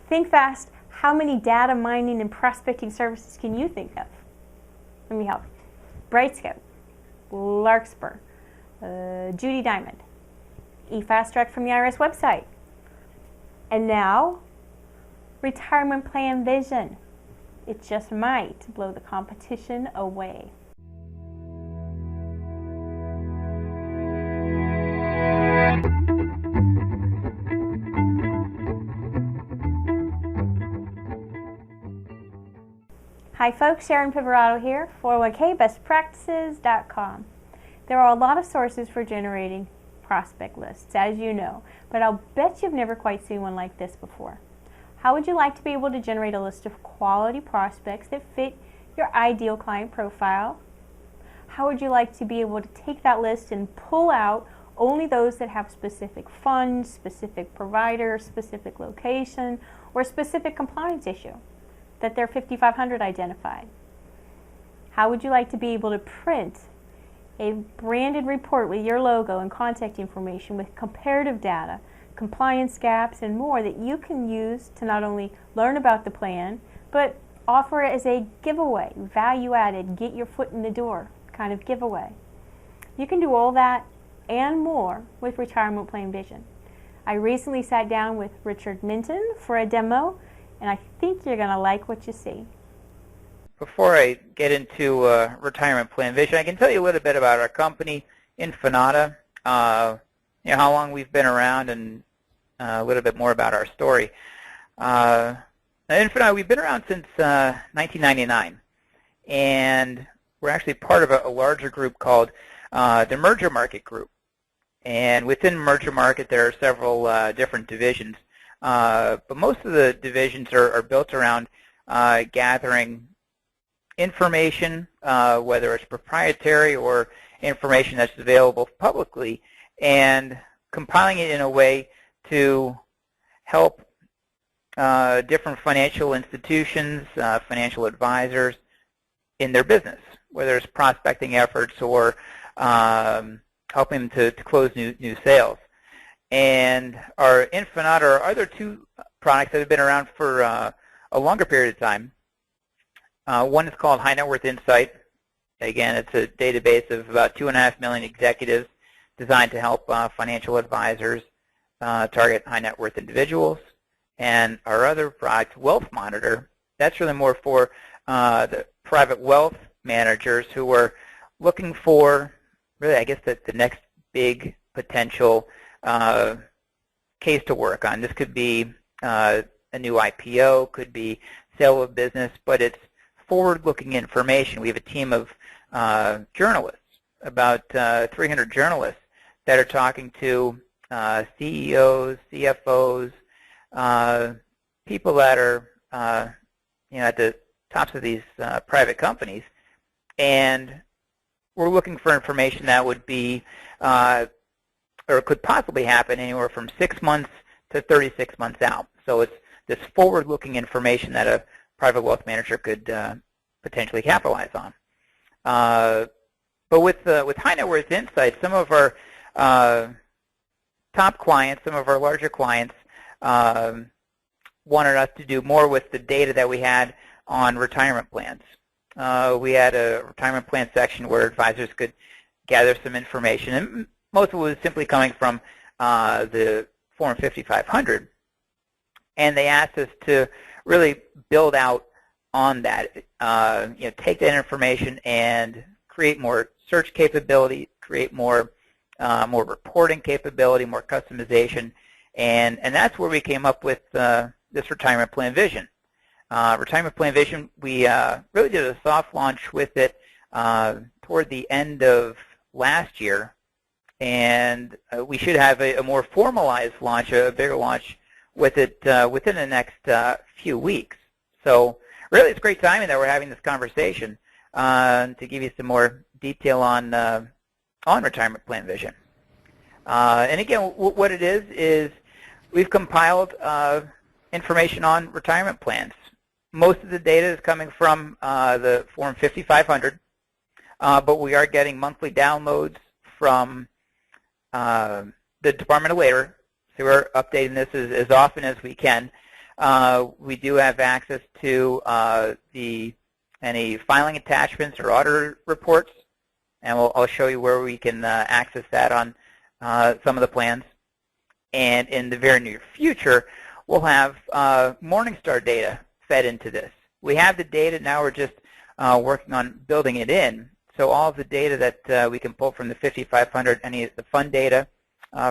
Think fast. How many data mining and prospecting services can you think of? Let me help. Brightscope, Larkspur, Judy Diamond, eFast Direct from the IRS website. And now, Retirement Plan Vision. It just might blow the competition away. Hi folks, Sharon Pivorato here, 401kbestpractices.com. There are a lot of sources for generating prospect lists, as you know, but I'll bet you've never quite seen one like this before. How would you like to be able to generate a list of quality prospects that fit your ideal client profile? How would you like to be able to take that list and pull out only those that have specific funds, specific provider, specific location, or specific compliance issue that they're 5500 identified? How would you like to be able to print a branded report with your logo and contact information with comparative data, compliance gaps, and more that you can use to not only learn about the plan, but offer it as a giveaway, value-added, get your foot in the door kind of giveaway? You can do all that and more with Retirement Plan Vision. I recently sat down with Richard Minton for a demo, and I think you're going to like what you see. Before I get into Retirement Plan Vision, I can tell you a little bit about our company, Infinata, how long we've been around, and a little bit more about our story. At Infinata, we've been around since 1999, and we're actually part of a larger group called the Merger Market Group. And within Merger Market, there are several different divisions. But most of the divisions are built around gathering information, whether it's proprietary or information that's available publicly, and compiling it in a way to help different financial institutions, financial advisors in their business, whether it's prospecting efforts or helping them to close new sales. And our Infinata are other two products that have been around for a longer period of time. One is called High Net Worth Insight. Again, it's a database of about 2.5 million executives designed to help financial advisors target high net worth individuals. And our other product, Wealth Monitor, that's really more for the private wealth managers who are looking for, really, I guess, the next big potential case to work on. This could be a new IPO, could be sale of business, but it's forward-looking information. We have a team of journalists, about 300 journalists, that are talking to CEOs, CFOs, people that are at the tops of these private companies, and we're looking for information that would be or could possibly happen anywhere from 6 months to 36 months out. So it's this forward-looking information that a private wealth manager could potentially capitalize on. But with High Net Worth Insights, some of our top clients, some of our larger clients, wanted us to do more with the data that we had on retirement plans. We had a retirement plan section where advisors could gather some information, and most of it was simply coming from the Form 5500. And they asked us to really build out on that, take that information and create more search capability, create more reporting capability, more customization, and that's where we came up with this Retirement Plan Vision. Retirement Plan Vision, we really did a soft launch with it toward the end of last year, and we should have a more formalized launch, a bigger launch with it within the next few weeks. So really, it's great timing that we're having this conversation to give you some more detail on Retirement Plan Vision. And again, what it is we've compiled information on retirement plans. Most of the data is coming from the Form 5500, but we are getting monthly downloads from the Department of Labor, so we're updating this as often as we can. We do have access to any filing attachments or audit reports, and I'll show you where we can access that on some of the plans. And in the very near future, we'll have Morningstar data fed into this. We have the data, now we're just working on building it in. So all of the data that we can pull from the 5500, any of the fund data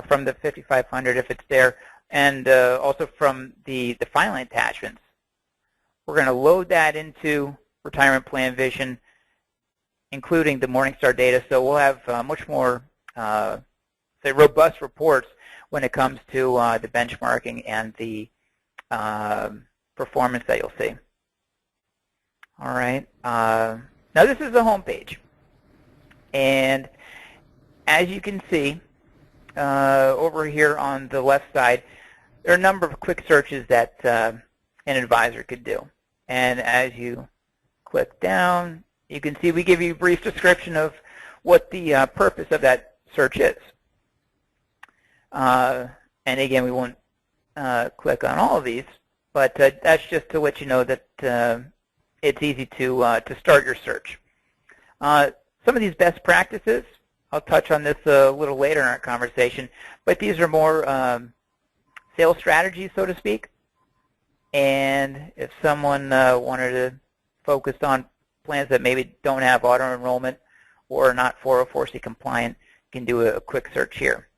from the 5500 if it's there, and also from the filing attachments. We're going to load that into Retirement Plan Vision, including the Morningstar data, so we'll have much more say robust reports when it comes to the benchmarking and the performance that you'll see. All right. Now this is the home page. And as you can see, over here on the left side, there are a number of quick searches that an advisor could do. And as you click down, you can see we give you a brief description of what the purpose of that search is. And again, we won't click on all of these, but that's just to let you know that it's easy to start your search. Some of these best practices, I'll touch on this a little later in our conversation, but these are more sales strategies, so to speak. And if someone wanted to focus on plans that maybe don't have auto-enrollment or are not 404C compliant, you can do a quick search here.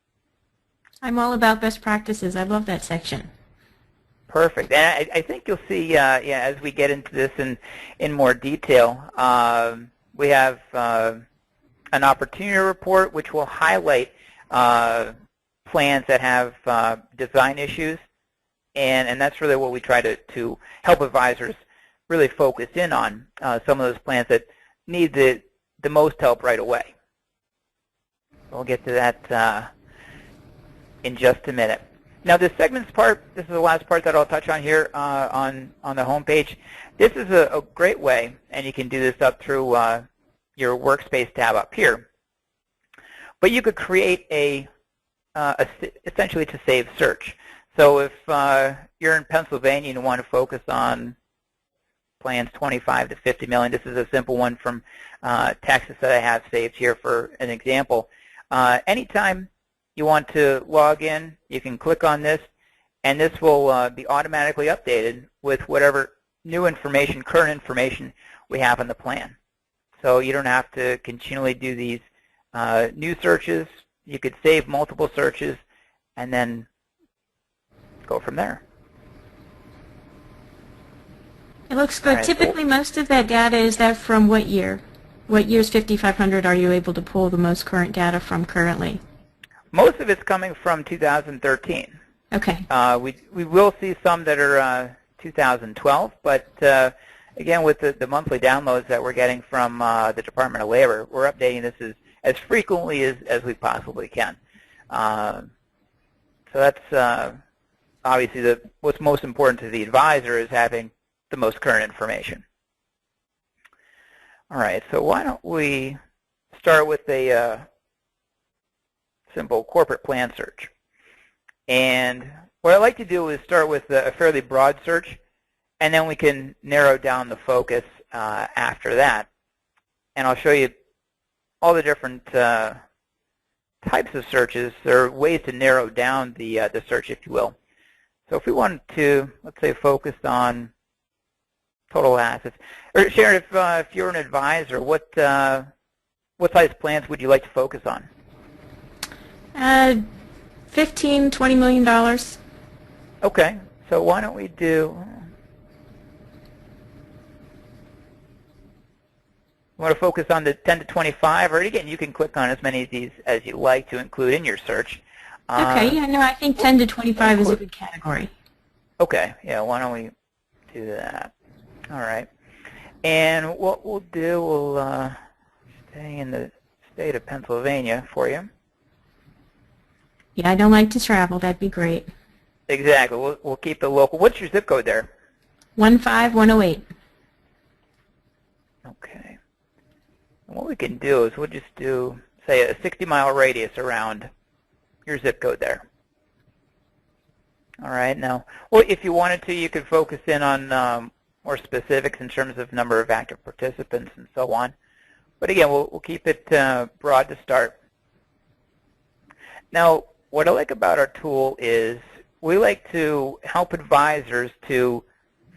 I'm all about best practices. I love that section. Perfect. And I think you'll see, yeah, as we get into this in more detail, we have an opportunity report which will highlight plans that have design issues, and that's really what we try to help advisors really focus in on, some of those plans that need the most help right away. We'll get to that in just a minute. Now the segments part, this is the last part that I'll touch on here on the home page. This is a great way, and you can do this up through your workspace tab up here. But you could create essentially to save search. So if you're in Pennsylvania and you want to focus on plans 25 to 50 million, this is a simple one from Texas that I have saved here for an example. Anytime you want to log in, you can click on this, and this will be automatically updated with whatever new information, current information we have on the plan. So you don't have to continually do these new searches. You could save multiple searches and then go from there. It looks good. Right. Typically, most of that data, is that from what year? What year's 5500 are you able to pull the most current data from currently? Most of it's coming from 2013. Okay. We will see some that are 2012, but again, with the monthly downloads that we're getting from the Department of Labor, we're updating this as frequently as we possibly can. So that's obviously what's most important to the advisor is having the most current information. All right, so why don't we start with a simple corporate plan search. And what I like to do is start with a fairly broad search, and then we can narrow down the focus after that. And I'll show you all the different types of searches. There are ways to narrow down the search, if you will. So if we wanted to, let's say, focus on total assets, or Sharon, if you're an advisor, what size plans would you like to focus on? $15, $20 million. Okay, so why don't we do, you want to focus on the 10 to 25, or again, you can click on as many of these as you like to include in your search. Okay, yeah, no, I think 10 to 25 is a good category. Okay, yeah, why don't we do that? All right. And what we'll do, we'll stay in the state of Pennsylvania for you. Yeah, I don't like to travel. That'd be great. Exactly. We'll keep it local. What's your zip code there? 15108. Okay. And what we can do is we'll just do, say, a 60-mile radius around your zip code there. All right. Now, well, if you wanted to, you could focus in on more specifics in terms of number of active participants and so on. But again, we'll keep it broad to start. Now, what I like about our tool is we like to help advisors to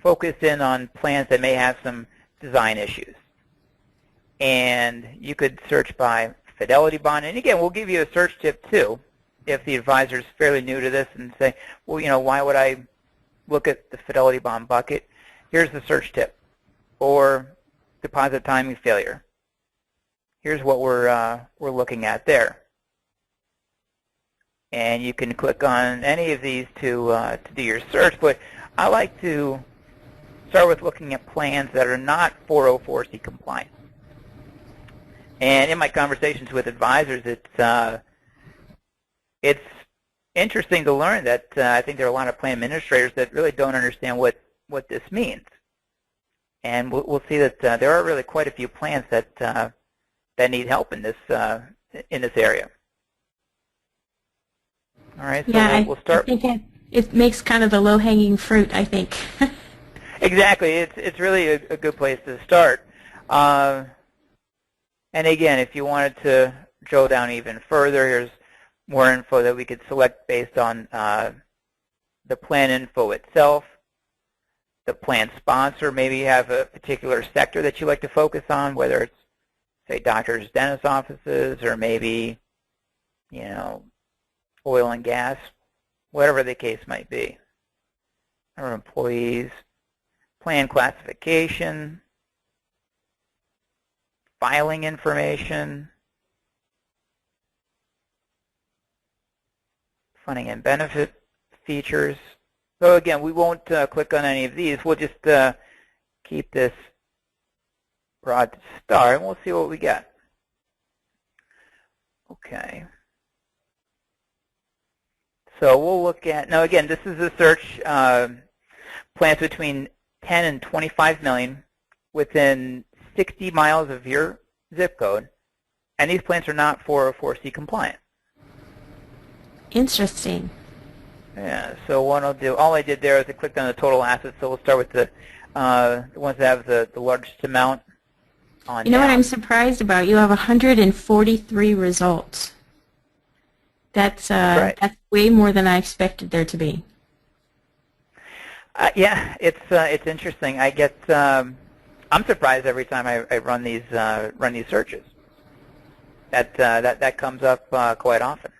focus in on plans that may have some design issues. And you could search by fidelity bond. And again, we'll give you a search tip too if the advisor is fairly new to this and say, well, why would I look at the fidelity bond bucket? Here's the search tip. Or deposit timing failure. Here's what we're looking at there. And you can click on any of these to do your search, but I like to start with looking at plans that are not 404C compliant. And in my conversations with advisors, it's interesting to learn that I think there are a lot of plan administrators that really don't understand what this means. And we'll see that there are really quite a few plans that need help in this area. All right, so yeah, we'll start. I think it makes kind of the low-hanging fruit, I think. Exactly. It's really a good place to start. And again, if you wanted to drill down even further, here's more info that we could select based on the plan info itself, the plan sponsor. Maybe you have a particular sector that you like to focus on, whether it's, say, doctors, dentist offices, or maybe, oil and gas, whatever the case might be. Or employees, plan classification, filing information, funding and benefit features. So again, we won't click on any of these. We'll just keep this broad to start, and we'll see what we get. Okay. So we'll look at, now again, this is a search, plans between 10 and 25 million within 60 miles of your zip code, and these plans are not 404C compliant. Interesting. Yeah, so what I'll do, all I did there is I clicked on the total assets, so we'll start with the ones that have the largest amount on You know what down. I'm surprised about? You have 143 results. That's right. That's way more than I expected there to be. Yeah, it's interesting. I get I'm surprised every time I run these searches. That comes up quite often.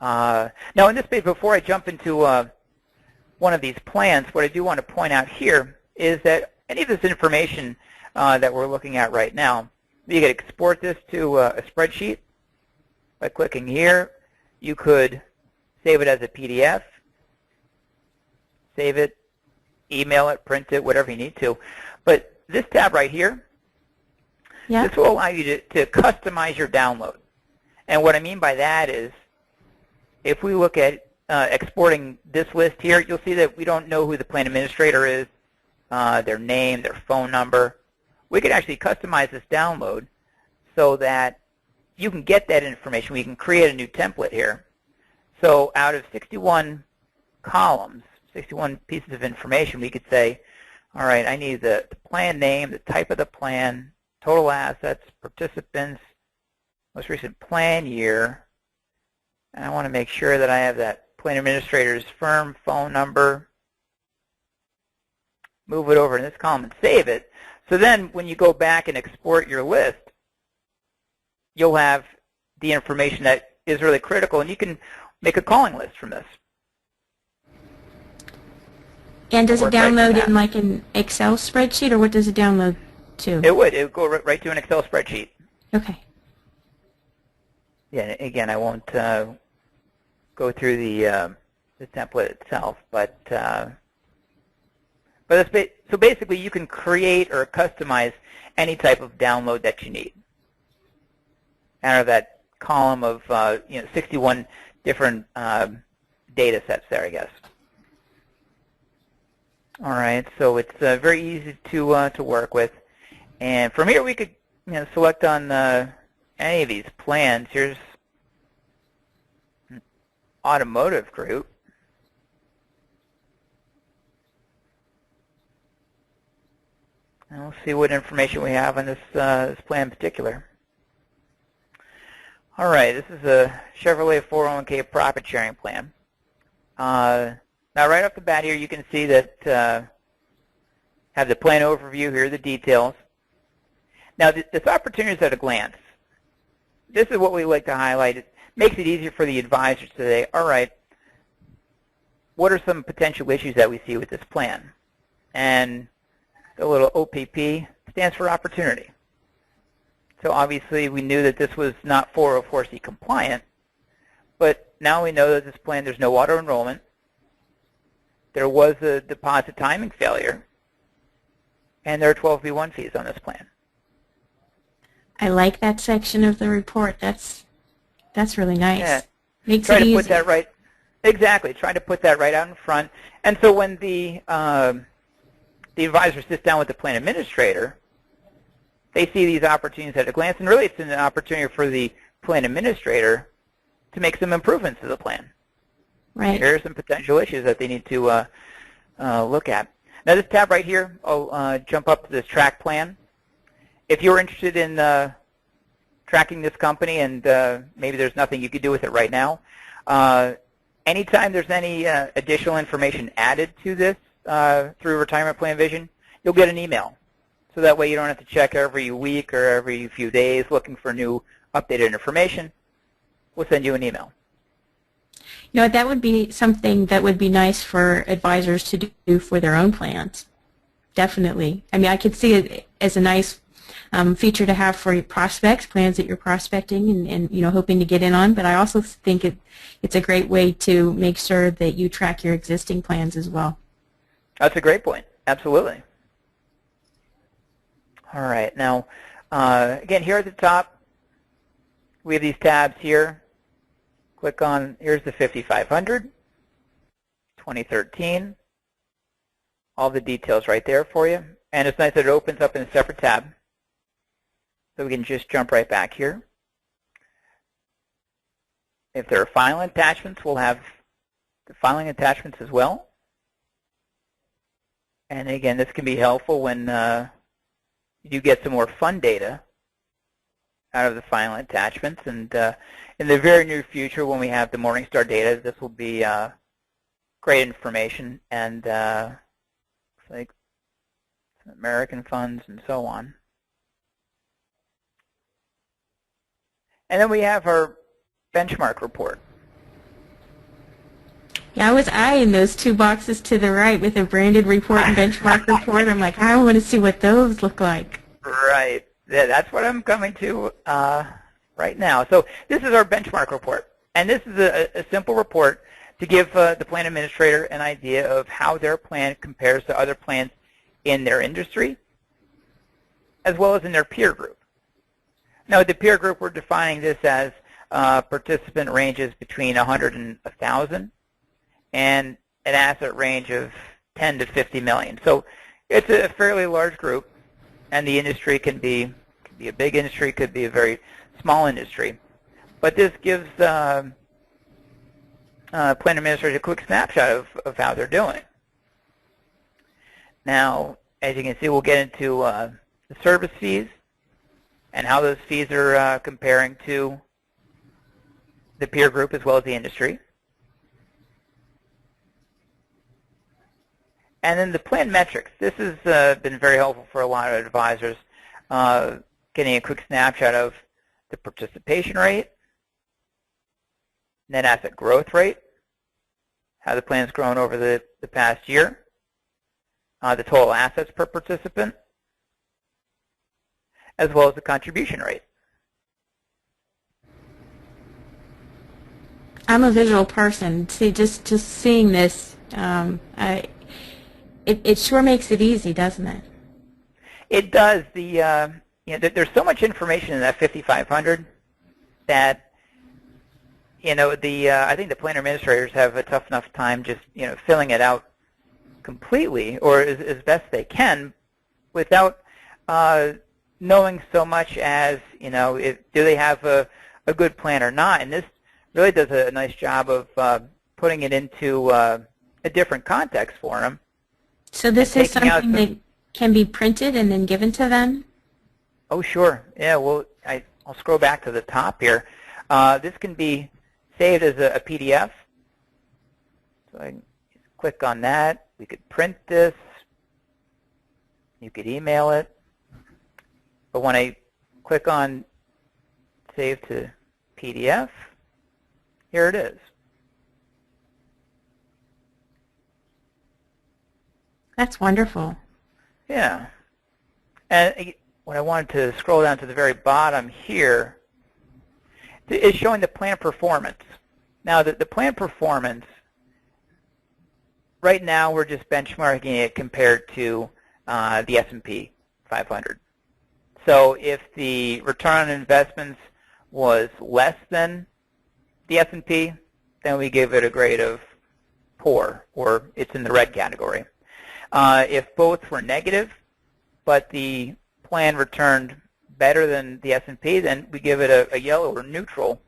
Now, in this page, before I jump into one of these plans, what I do want to point out here is that any of this information that we're looking at right now, you could export this to a spreadsheet by clicking here. You could save it as a PDF, save it, email it, print it, whatever you need to. But this tab right here, Yeah. this will allow you to customize your download. And what I mean by that is, if we look at exporting this list here, you'll see that we don't know who the plan administrator is, their name, their phone number. We could actually customize this download so that you can get that information. We can create a new template here. So out of 61 columns, 61 pieces of information, we could say, all right, I need the plan name, the type of the plan, total assets, participants, most recent plan year, and I want to make sure that I have that plan administrator's firm phone number, move it over in this column and save it. So then when you go back and export your list, you'll have the information that is really critical, and you can make a calling list from this. And does it Work right from download that. in like an Excel spreadsheet, or what does it download to? It would go right to an Excel spreadsheet. Okay. Yeah, again, I won't go through the template itself, but so basically you can create or customize any type of download that you need out of that column of 61 different data sets there, I guess. All right, so it's very easy to work with, and from here we could select on any of these plans. Here's an automotive group. And we'll see what information we have on this plan in particular. All right, this is a Chevrolet 401k profit sharing plan. Now, right off the bat here, you can see that have the plan overview. Here are the details. Now, this opportunity is at a glance. This is what we like to highlight. It makes it easier for the advisors to say, all right, what are some potential issues that we see with this plan? And the little OPP stands for opportunity. So obviously we knew that this was not 404C compliant, but now we know that this plan, there's no auto enrollment. There was a deposit timing failure, and there are 12B1 fees on this plan. I like that section of the report. That's really nice. Yeah. Makes Try it to easy. put that right. Exactly. Try to put that right out in front. And so when the advisor sits down with the plan administrator, they see these opportunities at a glance, and really it's an opportunity for the plan administrator to make some improvements to the plan. Right. Here are some potential issues that they need to look at. Now this tab right here, I'll jump up to this track plan. If you're interested in tracking this company and maybe there's nothing you could do with it right now, anytime there's any additional information added to this through Retirement Plan Vision, you'll get an email. So that way you don't have to check every week or every few days looking for new updated information. We'll send you an email. You know, that would be something that would be nice for advisors to do for their own plans. Definitely. I mean, I could see it as a nice feature to have for your prospects, plans that you're prospecting and you know, hoping to get in on, but I also think it's a great way to make sure that you track your existing plans as well. That's a great point. Absolutely. All right. Now, again, here at the top, we have these tabs here. Click on, here's the 5500, 2013. All the details right there for you. And it's nice that it opens up in a separate tab. So we can just jump right back here. If there are filing attachments, we'll have the filing attachments as well. And again, this can be helpful when you get some more fun data out of the filing attachments. And in the very near future, when we have the Morningstar data, this will be great information. And like American funds and so on. And then we have our benchmark report. Yeah, I was eyeing those two boxes to the right with a branded report and benchmark report. I'm like, I want to see what those look like. Right. Yeah, that's what I'm coming to right now. So this is our benchmark report. And this is a simple report to give the plan administrator an idea of how their plan compares to other plans in their industry, as well as in their peer group. Now, with the peer group, we're defining this as participant ranges between 100 and 1,000 and an asset range of 10 to 50 million. So it's a fairly large group, and the industry can be a big industry, could be a very small industry. But this gives plan administrators a quick snapshot of how they're doing. Now, as you can see, we'll get into the service fees and how those fees are comparing to the peer group as well as the industry. And then the plan metrics. This has been very helpful for a lot of advisors, getting a quick snapshot of the participation rate, net asset growth rate, how the plan's grown over the past year, the total assets per participant, as well as the contribution rate. I'm a visual person. See, just seeing this, it sure makes it easy, doesn't it? It does. There's so much information in that 5500 that I think the plan administrators have a tough enough time just filling it out completely or as best they can without knowing so much as do they have a good plan or not. And this really does a nice job of putting it into a different context for them. So this is something can be printed and then given to them? Oh, sure. Yeah, well, I'll scroll back to the top here. This can be saved as a PDF. So I can click on that. We could print this. You could email it. But when I click on Save to PDF, here it is. That's wonderful. Yeah. And when I wanted to scroll down to the very bottom here, it's showing the plan performance. Now, the plan performance, right now we're just benchmarking it compared to the S&P 500. So if the return on investments was less than the S&P, then we give it a grade of poor, or it's in the red category. If both were negative, but the plan returned better than the S&P, then we give it a yellow or neutral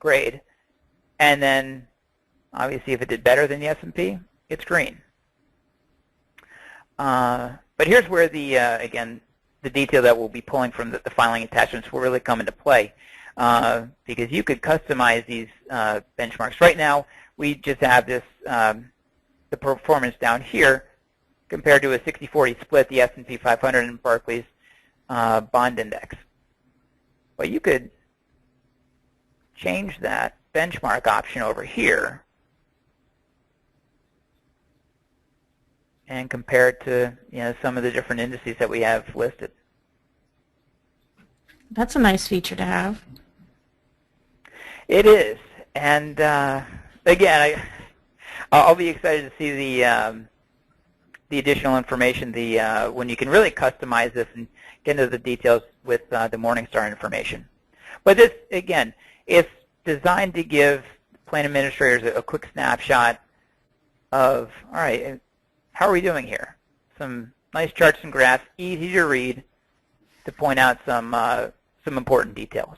grade. And then, obviously, if it did better than the S&P, it's green. But here's where again, the detail that we'll be pulling from the filing attachments will really come into play, because you could customize these benchmarks. Right now, we just have this the performance down here compared to a 60-40 split, the S&P 500 and Barclays bond index. But you could change that benchmark option over here and compare it to some of the different indices that we have listed. That's a nice feature to have. It is, and again, I'll be excited to see the additional information, when you can really customize this and get into the details with the Morningstar information. But this, again, is designed to give plan administrators a quick snapshot of, all right, how are we doing here? Some nice charts and graphs, easy to read, to point out some important details.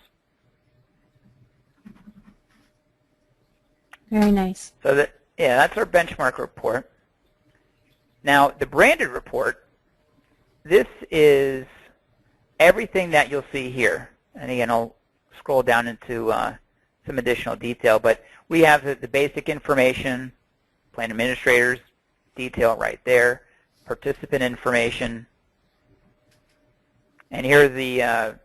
Very nice. So that's our benchmark report. Now, the branded report, this is everything that you'll see here. And again, I'll scroll down into some additional detail, but we have the basic information, plan administrators detail right there, participant information, and here are the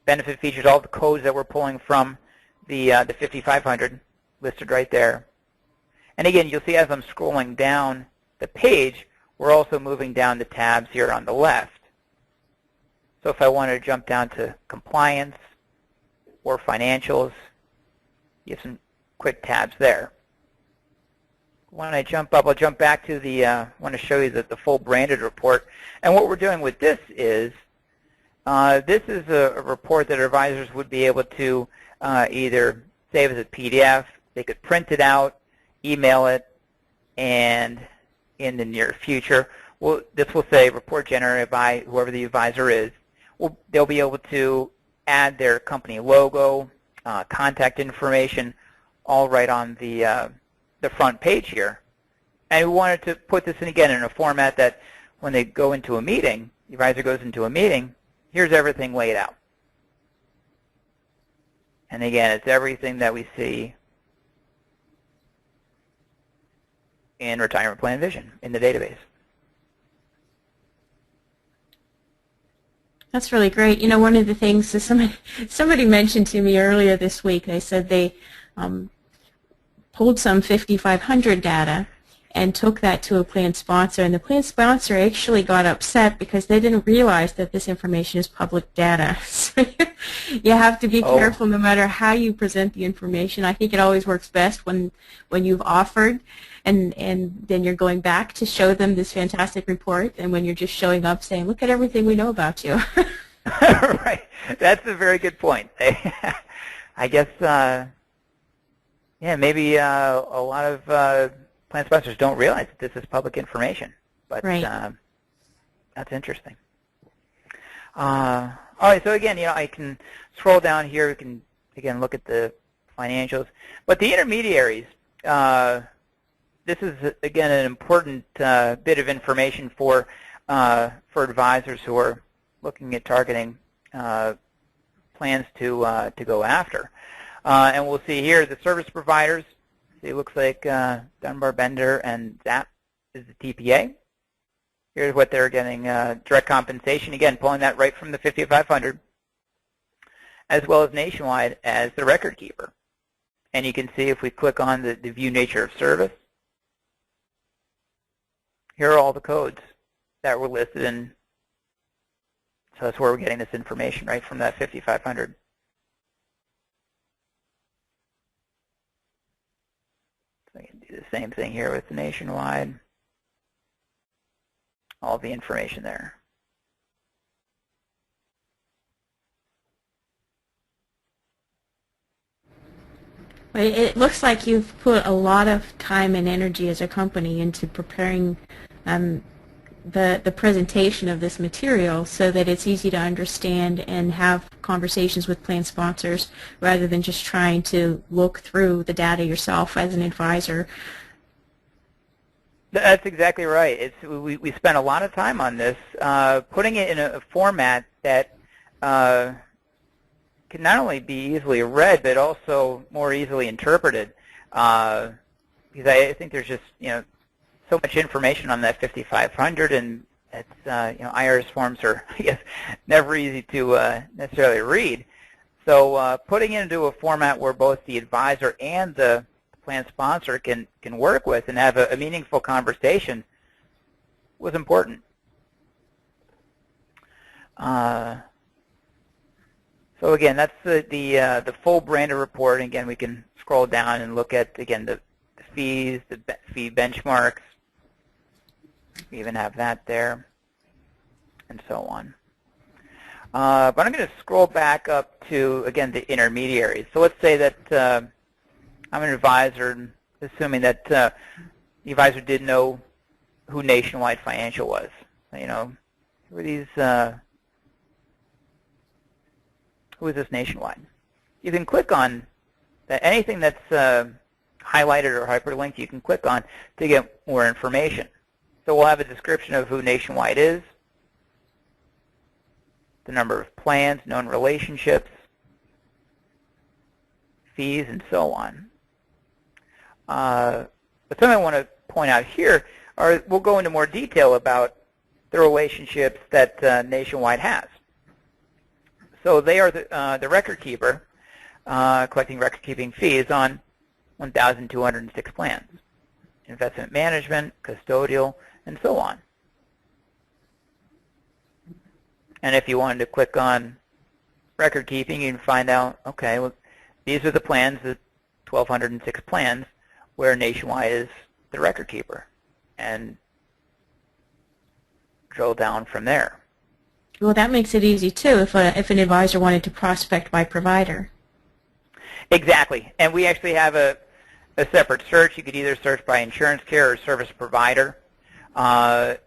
benefit features, all the codes that we're pulling from the 5500 listed right there. And again, you'll see as I'm scrolling down the page, we're also moving down the tabs here on the left. So if I wanted to jump down to compliance or financials, you have some quick tabs there. When I jump up, I'll jump back to I want to show you the full branded report. And what we're doing with this is a report that advisors would be able to either save as a PDF, they could print it out, email it, and in the near future, this will say report generated by whoever the advisor is. They'll be able to add their company logo, contact information, all right on the front page here. And we wanted to put this in again in a format that when they go into a meeting, the advisor goes into a meeting, here's everything laid out. And again, it's everything that we see in Retirement Plan Vision in the database. That's really great. You know, one of the things that somebody mentioned to me earlier this week, they said they pulled some 5500 data and took that to a plan sponsor, and the plan sponsor actually got upset because they didn't realize that this information is public data. So you have to be careful no matter how you present the information. I think it always works best when you've offered and then you're going back to show them this fantastic report, and when you're just showing up saying, look at everything we know about you. Right. That's a very good point. I guess, yeah, maybe a lot of plan sponsors don't realize that this is public information, but right. That's interesting. All right, so again, I can scroll down here. We can, again, look at the financials. But the intermediaries, this is, again, an important bit of information for for advisors who are looking at targeting plans to go after. And we'll see here the service providers. See, it looks like Dunbar Bender and ZAP is the TPA. Here's what they're getting, direct compensation, again, pulling that right from the 5500, as well as Nationwide as the record keeper. And you can see if we click on the view nature of service, here are all the codes that were listed in. So that's where we're getting this information, right, from that 5500. So I can do the same thing here with the Nationwide. All the information there. It looks like you've put a lot of time and energy as a company into preparing the presentation of this material so that it's easy to understand and have conversations with plan sponsors rather than just trying to look through the data yourself as an advisor. That's exactly right. We spent a lot of time on this, putting it in a format that can not only be easily read but also more easily interpreted. Because I think there's just so much information on that 5500, and it's IRS forms are I guess never easy to necessarily read. So putting it into a format where both the advisor and the plan sponsor can work with and have a meaningful conversation was important. So again, that's the full branded report. Again, we can scroll down and look at again the fees, the fee benchmarks. We even have that there, and so on. But I'm going to scroll back up to again the intermediaries. So let's say that I'm an advisor, assuming that the advisor did know who Nationwide Financial was. Who are these? Who is this Nationwide? You can click on that. Anything that's highlighted or hyperlinked, you can click on to get more information. So we'll have a description of who Nationwide is, the number of plans, known relationships, fees, and so on. But something I want to point out here are we'll go into more detail about the relationships that Nationwide has. So they are the record keeper, collecting record-keeping fees on 1,206 plans, investment management, custodial, and so on. And if you wanted to click on record keeping, you can find out, okay, well, these are the plans, the 1,206 plans, where Nationwide is the record keeper, and drill down from there. Well, that makes it easy too if an advisor wanted to prospect by provider. Exactly, and we actually have a separate search. You could either search by insurance carrier or service provider, and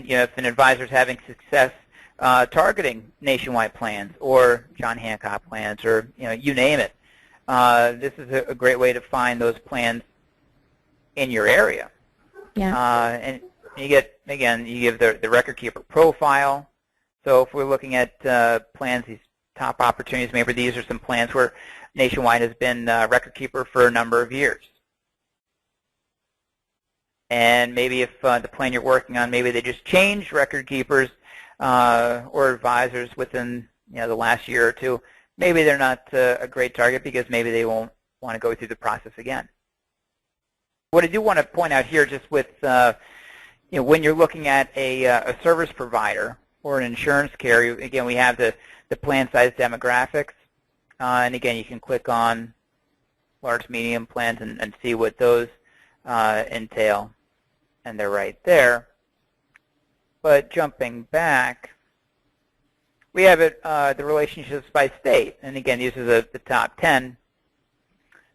if an advisor is having success targeting Nationwide plans or John Hancock plans or you name it, this is a great way to find those plans in your area. Yeah. And you get, again, you give the record keeper profile. So if we're looking at plans, these top opportunities, maybe these are some plans where Nationwide has been record keeper for a number of years. And maybe if the plan you're working on, maybe they just changed record keepers or advisors within the last year or two, maybe they're not a great target because maybe they won't want to go through the process again. What I do want to point out here, just with when you're looking at a service provider or an insurance carrier, again, we have the plan size demographics, and again, you can click on large, medium plans and see what those entail, and they're right there. But jumping back, we have the relationships by state, and again, these are the top 10.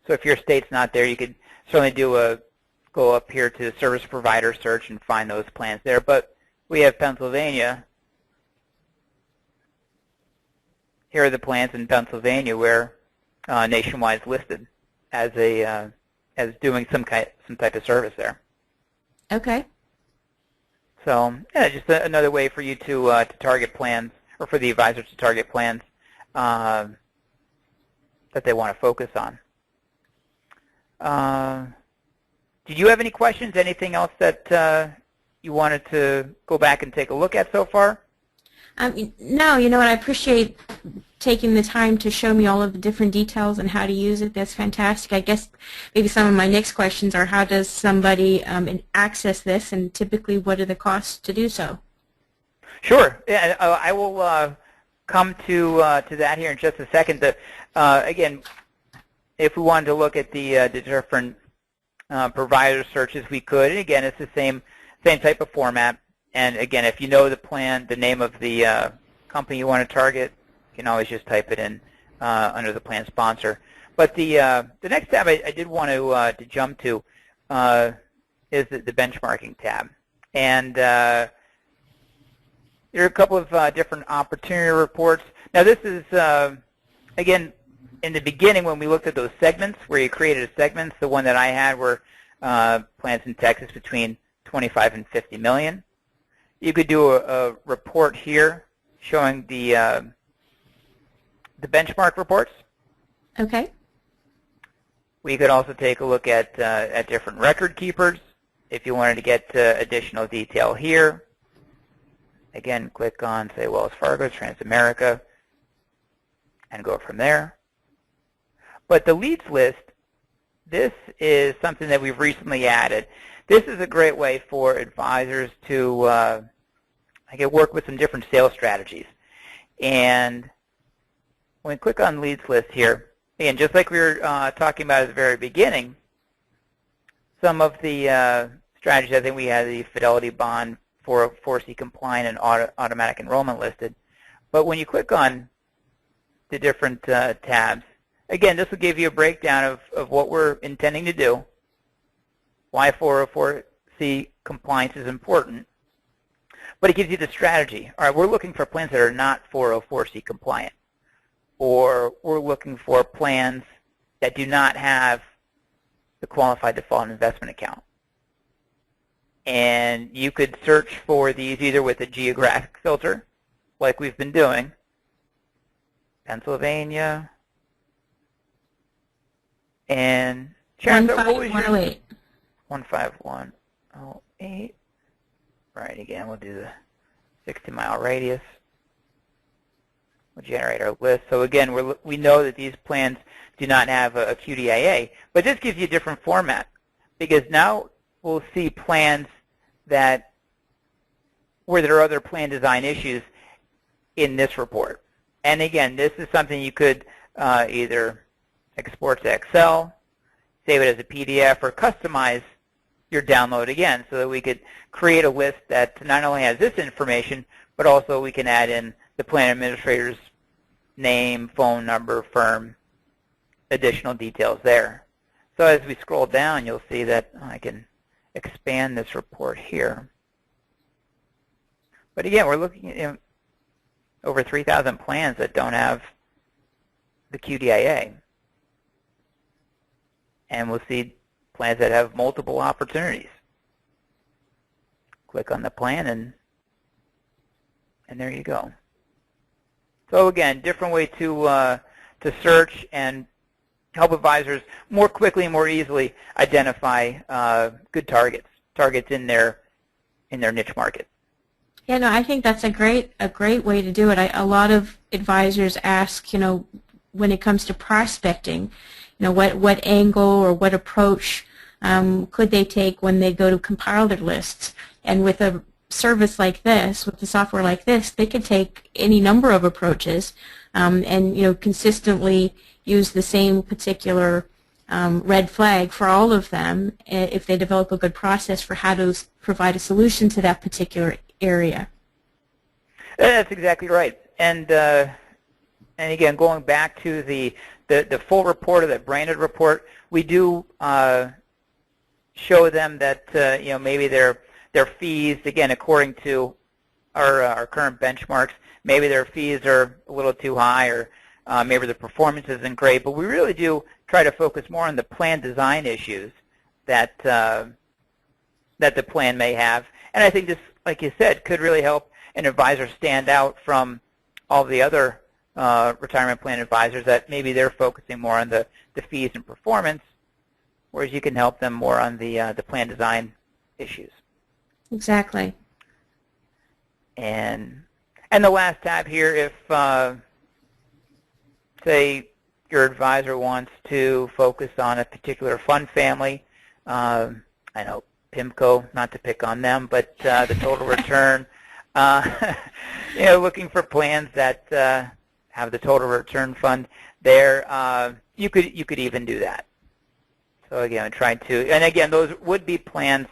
So if your state's not there, you could certainly go up here to the service provider search and find those plans there. But we have Pennsylvania. Here are the plans in Pennsylvania where Nationwide is listed as doing some type of service there. Okay. So yeah, just another way for you to target plans, or for the advisors to target plans that they want to focus on. Did you have any questions? Anything else that you wanted to go back and take a look at so far? No, you know what, I appreciate taking the time to show me all of the different details and how to use it. That's fantastic. I guess maybe some of my next questions are, how does somebody access this, and typically what are the costs to do so? Sure. Yeah, I will come to that here in just a second. Again, if we wanted to look at the different provider searches, we could. And again, it's the same type of format. And again, if you know the plan, the name of the company you want to target, you can always just type it in under the plan sponsor. But the next tab I did want to jump to is the benchmarking tab. And there are a couple of different opportunity reports. Now this is, again, in the beginning when we looked at those segments where you created a segments, the one that I had were plans in Texas between 25 and 50 million. You could do a report here showing the benchmark reports. Okay. We could also take a look at different record keepers if you wanted to get additional detail here. Again, click on, say, Wells Fargo, Transamerica, and go from there. But the leads list, this is something that we've recently added. This is a great way for advisors to work with some different sales strategies. And when we click on leads list here, again, just like we were talking about at the very beginning, some of the strategies, I think we had the Fidelity Bond 404C compliant and automatic enrollment listed. But when you click on the different tabs, again, this will give you a breakdown of what we're intending to do, why 404C compliance is important, but it gives you the strategy. All right, we're looking for plans that are not 404C compliant, or we're looking for plans that do not have the qualified default investment account. And you could search for these either with a geographic filter, like we've been doing, Pennsylvania, and Sharon, what was your 15108. 15108. Right, again, we'll do the 60-mile radius. We'll generate our list. So again, we know that these plans do not have a QDIA, but this gives you a different format, because now we'll see plans where there are other plan design issues in this report. And again, this is something you could either export to Excel, save it as a PDF, or customize your download again, so that we could create a list that not only has this information, but also we can add in the plan administrator's name, phone number, firm, additional details there. So as we scroll down, you'll see that I can expand this report here. But again, we're looking at over 3,000 plans that don't have the QDIA. And we'll see plans that have multiple opportunities. Click on the plan, and there you go. So again, different way to search and help advisors more quickly and more easily identify good targets in their niche market. Yeah, no, I think that's a great way to do it. A lot of advisors ask, when it comes to prospecting, what angle or what approach could they take when they go to compile their lists. And with a service like this, with the software like this, they could take any number of approaches and consistently use the same particular red flag for all of them if they develop a good process for how to provide a solution to that particular area. That's exactly right. And again, going back to the full report or the branded report, we do show them that maybe their fees, again, according to our current benchmarks, maybe their fees are a little too high, or maybe the performance isn't great. But we really do try to focus more on the plan design issues that the plan may have. And I think this, like you said, could really help an advisor stand out from all the other retirement plan advisors that maybe they're focusing more on the fees and performance, whereas you can help them more on the plan design issues. Exactly. And the last tab here, if say your advisor wants to focus on a particular fund family, I know PIMCO, not to pick on them, but the total return, looking for plans that have the total return fund there, you could even do that. So again, and again, those would be plans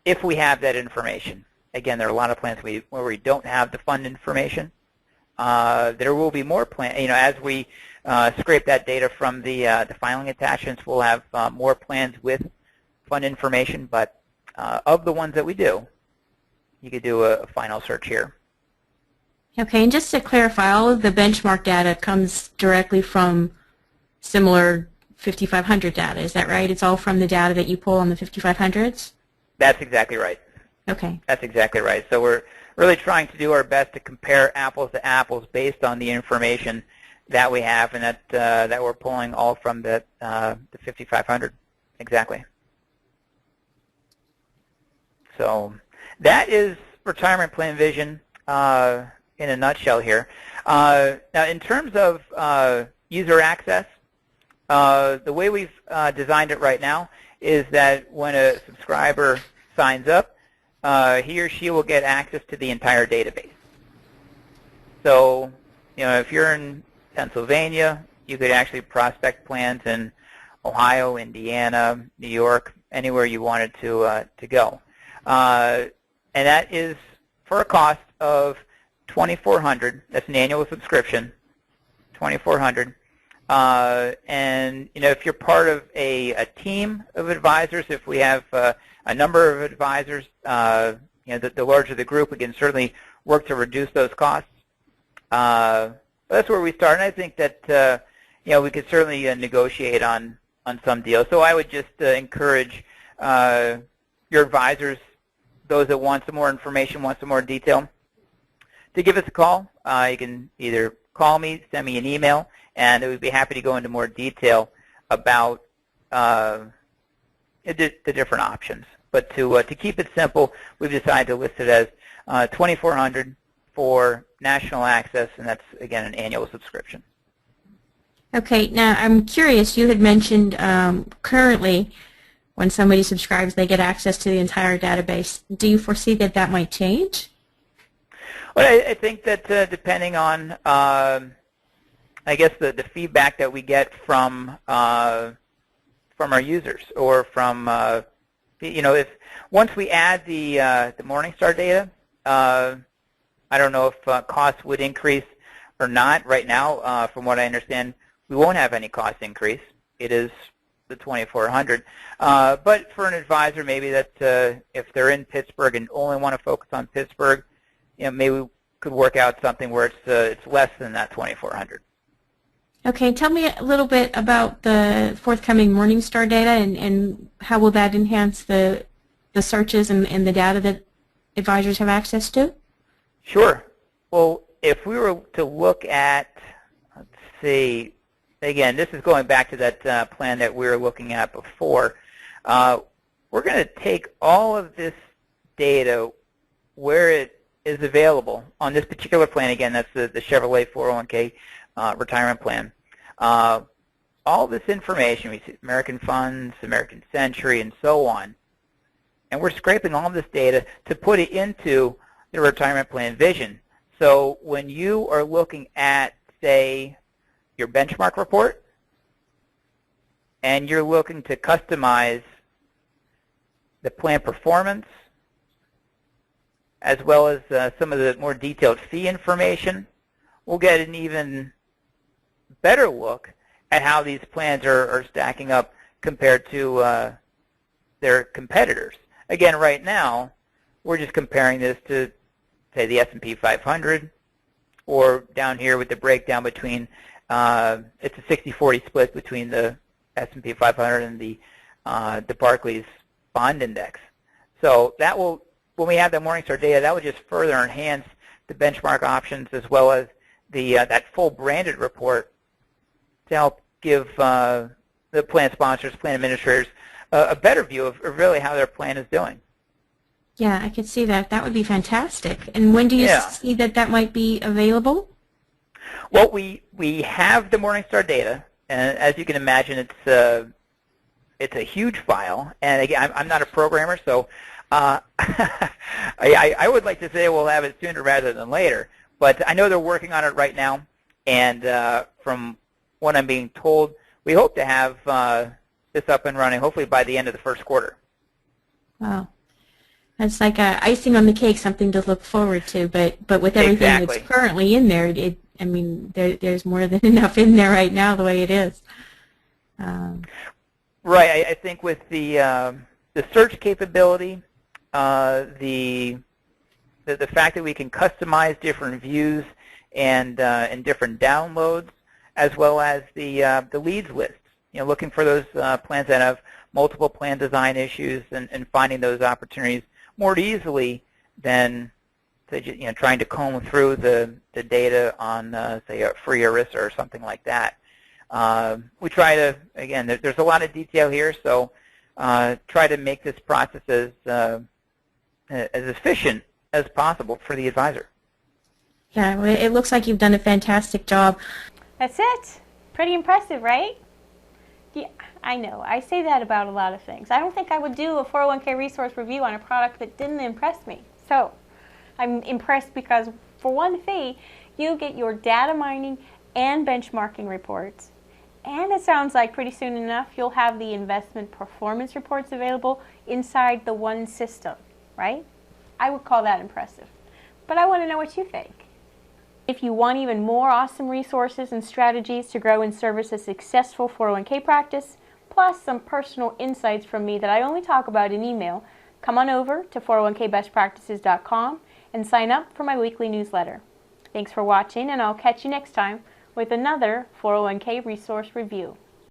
if we have that information. Again, there are a lot of plans where we don't have the fund information. There will be more plans, as we scrape that data from the filing attachments, we'll have more plans with fund information, but of the ones that we do, you could do a final search here. Okay, and just to clarify, all of the benchmark data comes directly from similar 5500 data, is that right? It's all from the data that you pull on the 5500s? That's exactly right. Okay. That's exactly right. So we're really trying to do our best to compare apples to apples based on the information that we have and that we're pulling all from the 5500. Exactly. So that is retirement plan vision in a nutshell here. Now, in terms of user access, the way we've designed it right now is that when a subscriber signs up, he or she will get access to the entire database. So, if you're in Pennsylvania, you could actually prospect plans in Ohio, Indiana, New York, anywhere you wanted to go. And that is for a cost of $2,400. That's an annual subscription, $2,400. And if you're part of a team of advisors, if we have a number of advisors, the larger the group, we can certainly work to reduce those costs. That's where we start, and I think that we could certainly negotiate on some deals. So I would just encourage your advisors, those that want some more information, want some more detail, to give us a call. You can either call me, send me an email, and we'd be happy to go into more detail about the different options. But to keep it simple, we've decided to list it as $2,400 for national access, and that's, again, an annual subscription. Okay, now I'm curious, you had mentioned currently when somebody subscribes, they get access to the entire database. Do you foresee that that might change? Well, I think that depending on, I guess, the feedback that we get from our users, or from, if once we add the Morningstar data, I don't know if costs would increase or not. Right now, from what I understand, we won't have any cost increase. It is the $2,400. But for an advisor, maybe that if they're in Pittsburgh and only want to focus on Pittsburgh, maybe we could work out something where it's less than that $2,400. Okay, tell me a little bit about the forthcoming Morningstar data, and how will that enhance the searches and the data that advisors have access to? Sure. Well, if we were to look at, let's see, again, this is going back to that plan that we were looking at before. We're going to take all of this data where it is available on this particular plan. Again, that's the Chevrolet 401k retirement plan. All this information, we see American Funds, American Century, and so on, and we're scraping all this data to put it into the retirement plan vision. So when you are looking at, say, your benchmark report, and you're looking to customize the plan performance, as well as some of the more detailed fee information, we'll get an even better look at how these plans are stacking up compared to their competitors. Again, right now, we're just comparing this to, say, the S&P 500, or down here with the breakdown between, it's a 60-40 split between the S&P 500 and the Barclays Bond Index. So that will when we have the Morningstar data, that would just further enhance the benchmark options as well as the that full branded report to help give the plan sponsors, plan administrators, a better view of really how their plan is doing. Yeah, I could see that. That would be fantastic. And when do you see that that might be available? Well, we have the Morningstar data, and as you can imagine, it's a huge file. And again, I'm not a programmer, so I would like to say we'll have it sooner rather than later. But I know they're working on it right now, and from what I'm being told, we hope to have this up and running hopefully by the end of the first quarter. Wow. That's like icing on the cake, something to look forward to. But with everything that's currently in there, I mean, there's more than enough in there right now the way it is. Right. I think with the search capability, the fact that we can customize different views and different downloads, as well as the leads list. You know, looking for those plans that have multiple plan design issues and finding those opportunities more easily than trying to comb through the data on say a free ERISA or something like that. We try to, again, there's a lot of detail here, so try to make this process as efficient as possible for the advisor. Yeah, well, it looks like you've done a fantastic job. That's it. Pretty impressive, right? Yeah, I know. I say that about a lot of things. I don't think I would do a 401k resource review on a product that didn't impress me. So I'm impressed because for one fee, you get your data mining and benchmarking reports. And it sounds like pretty soon enough, you'll have the investment performance reports available inside the one system, right? I would call that impressive. But I want to know what you think. If you want even more awesome resources and strategies to grow and service a successful 401k practice, plus some personal insights from me that I only talk about in email, come on over to 401kbestpractices.com and sign up for my weekly newsletter. Thanks for watching, and I'll catch you next time with another 401k resource review.